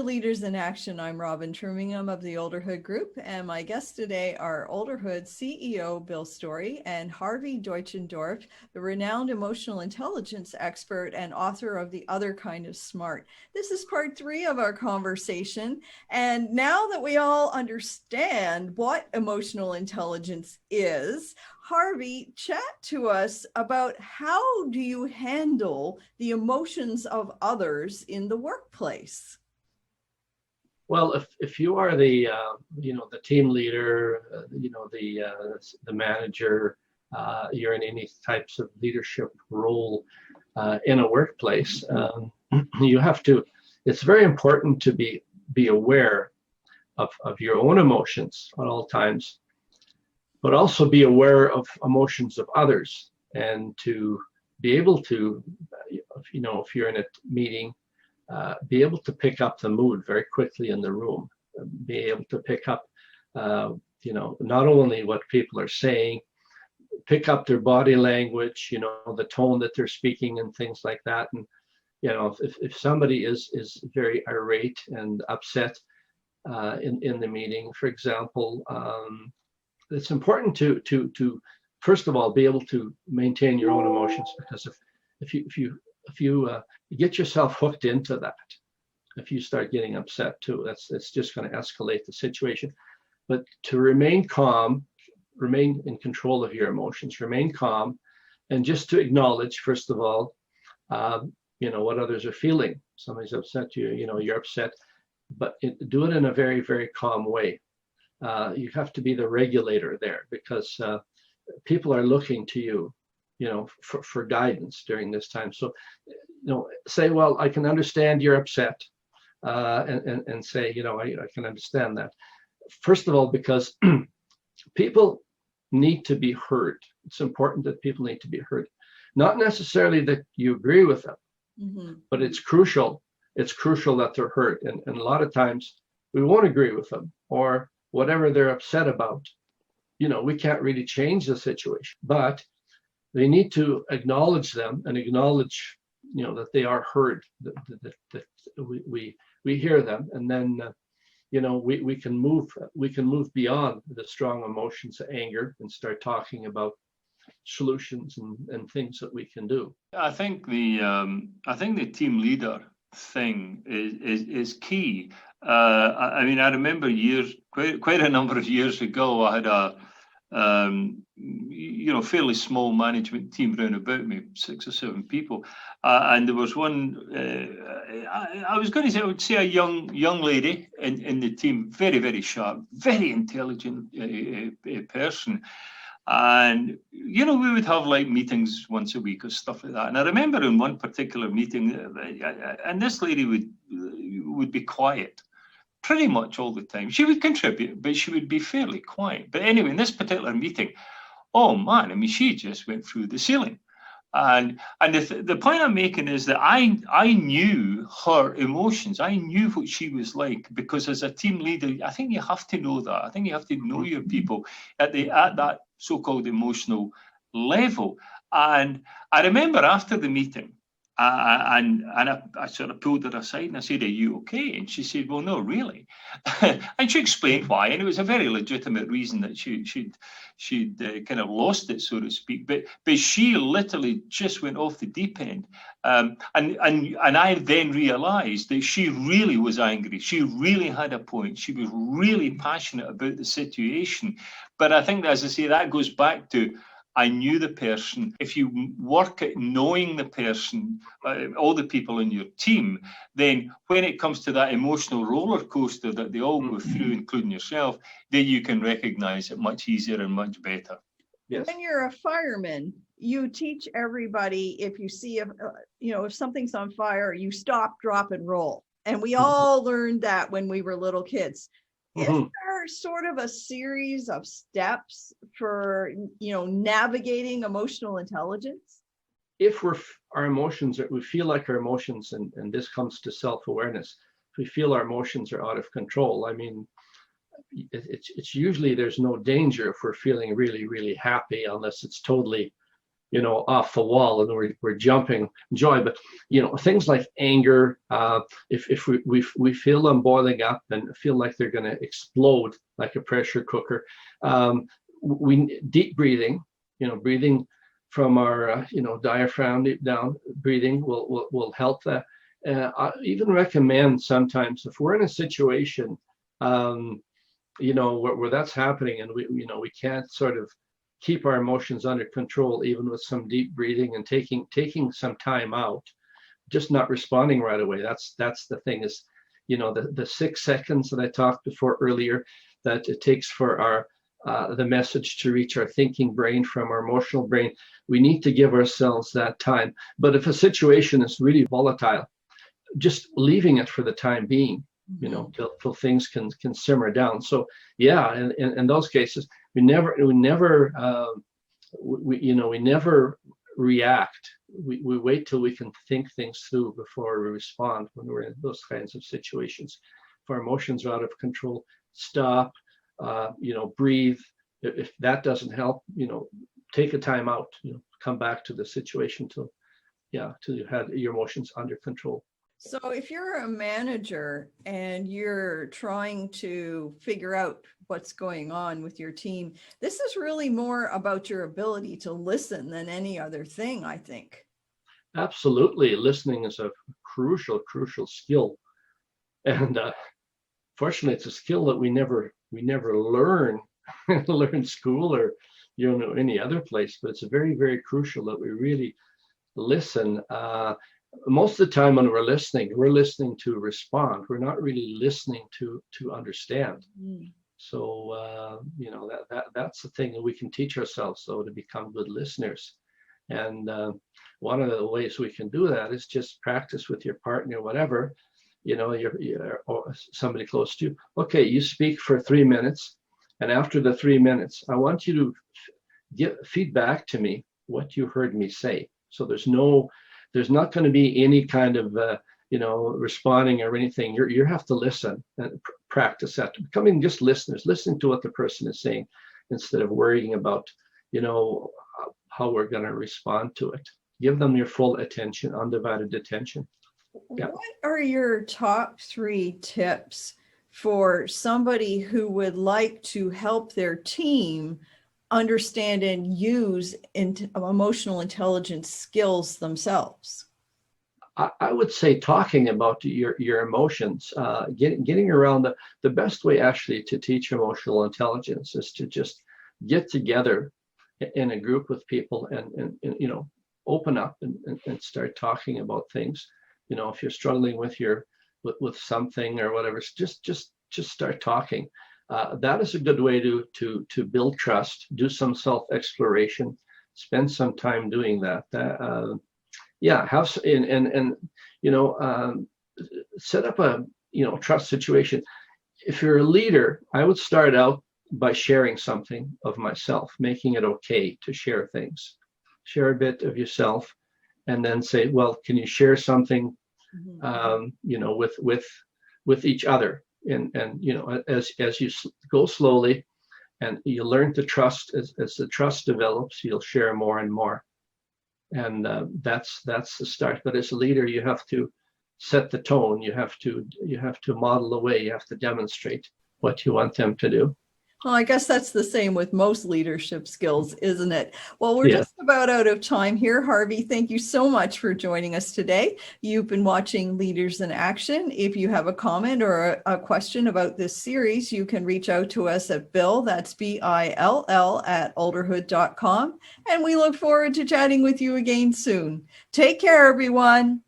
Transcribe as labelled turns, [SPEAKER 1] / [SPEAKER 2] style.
[SPEAKER 1] Leaders in Action. I'm Robin Trumingham of the Olderhood Group, and my guests today are Olderhood CEO Bill Story and HARVEY Deutschendorf, the renowned emotional intelligence expert and author of The Other Kind of Smart. This is part 3 of our conversation, and now that we all understand what emotional intelligence is, HARVEY, chat to us about how do you handle the emotions of others in the workplace?
[SPEAKER 2] Well, if you are the the team leader, the manager, you're in any types of leadership role in a workplace, you have to. It's very important to be aware of your own emotions at all times, but also be aware of emotions of others, and to be able to, if you're in a meeting, be able to pick up the mood very quickly in the room, be able to pick up, not only what people are saying, pick up their body language, the tone that they're speaking and things like that. And, if somebody is very irate and upset in the meeting, for example, it's important to first of all be able to maintain your own emotions, because if you get yourself hooked into that, if you start getting upset too, it's just going to escalate the situation. But to remain calm, remain in control of your emotions, remain calm, and just to acknowledge, first of all, what others are feeling. Somebody's upset you, you're upset, but do it in a very, very calm way. You have to be the regulator there, because people are looking to you, for guidance during this time. So, say, well, I can understand you're upset, and say, I can understand that. First of all, because people need to be heard. It's important that people need to be heard. Not necessarily that you agree with them, but it's crucial. It's crucial that they're heard. And a lot of times we won't agree with them, or whatever they're upset about. We can't really change the situation, but they need to acknowledge them and acknowledge, that they are heard, that we hear them, and then, we can move beyond the strong emotions of anger and start talking about solutions and things that we can do.
[SPEAKER 3] I think the team leader thing is key. I remember quite a number of years ago, I had a fairly small management team round about me, 6 or 7 people, and there was one. I would say a young lady in the team, very, very sharp, very intelligent person. And, we would have like meetings once a week or stuff like that. And I remember in one particular meeting, and this lady would be quiet pretty much all the time. She would contribute, but she would be fairly quiet. But anyway, in this particular meeting, oh man, she just went through the ceiling. And the point I'm making is that I knew her emotions. I knew what she was like, because as a team leader, I think you have to know that. I think you have to know your people at that so-called emotional level. And I remember after the meeting, and I sort of pulled her aside and I said, "Are you okay?" And she said, "Well, no, really." And she explained why, and it was a very legitimate reason that she'd kind of lost it, so to speak. But she literally just went off the deep end, and I then realised that she really was angry. She really had a point. She was really passionate about the situation. But I think, as I say, that goes back to, I knew the person. If you work at knowing the person, all the people in your team, then when it comes to that emotional roller coaster that they all go through, including yourself, then you can recognize it much easier and much better.
[SPEAKER 1] Yes. When you're a fireman, you teach everybody, if you see, if something's on fire, you stop, drop, and roll. And we all learned that when we were little kids. Is there sort of a series of steps for, navigating emotional intelligence?
[SPEAKER 2] If our emotions, we feel like our emotions, and this comes to self-awareness, if we feel our emotions are out of control, it's usually, there's no danger if we're feeling really, really happy, unless it's totally off the wall and we're jumping joy. But things like anger, if we feel them boiling up and feel like they're going to explode like a pressure cooker, we deep breathing, breathing from our diaphragm deep down, breathing will help that. I even recommend sometimes if we're in a situation where that's happening and we can't sort of keep our emotions under control, even with some deep breathing and taking some time out, just not responding right away. That's the thing is, the 6 seconds that I talked before earlier, that it takes for our the message to reach our thinking brain from our emotional brain. We need to give ourselves that time. But if a situation is really volatile, just leaving it for the time being, till things can simmer down. So yeah, in those cases, we never react. We wait till we can think things through before we respond when we're in those kinds of situations. If our emotions are out of control, stop, breathe. If that doesn't help, take a time out, come back to the situation till you have your emotions under control.
[SPEAKER 1] So if you're a manager and you're trying to figure out what's going on with your team, this is really more about your ability to listen than any other thing, I think.
[SPEAKER 2] Absolutely. Listening is a crucial skill. And fortunately, it's a skill that we never learn in school or any other place, but it's very, very crucial that we really listen. Most of the time when we're listening to respond. We're not really listening to understand. So that's the thing that we can teach ourselves, though, to become good listeners. And one of the ways we can do that is just practice with your partner, whatever, you're or somebody close to you. Okay, you speak for 3 minutes, and after the 3 minutes, I want you to give feedback to me what you heard me say. So there's not going to be any kind of responding or anything. You have to listen and practice that, becoming just listeners, listening to what the person is saying instead of worrying about how we're going to respond to it. Give them your full attention, undivided attention. Yeah.
[SPEAKER 1] What are your top 3 tips for somebody who would like to help their team understand and use emotional intelligence skills themselves?
[SPEAKER 2] I would say talking about your emotions, getting around the best way actually to teach emotional intelligence is to just get together in a group with people and open up and start talking about things. If you're struggling with something or whatever, just start talking. That is a good way to build trust, do some self-exploration, spend some time doing that. Set up a trust situation. If you're a leader, I would start out by sharing something of myself, making it okay to share things. Share a bit of yourself, and then say, well, can you share something, with each other? And as you go slowly and you learn to trust, as the trust develops, you'll share more and more. And that's the start. But as a leader, you have to set the tone. You have to model the way. You have to demonstrate what you want them to do.
[SPEAKER 1] Well, I guess that's the same with most leadership skills, isn't it? Well, we're just about out of time here. Harvey, thank you so much for joining us today. You've been watching Leaders in Action. If you have a comment or a question about this series, you can reach out to us at Bill, that's BILL, @alderhood.com. And we look forward to chatting with you again soon. Take care, everyone.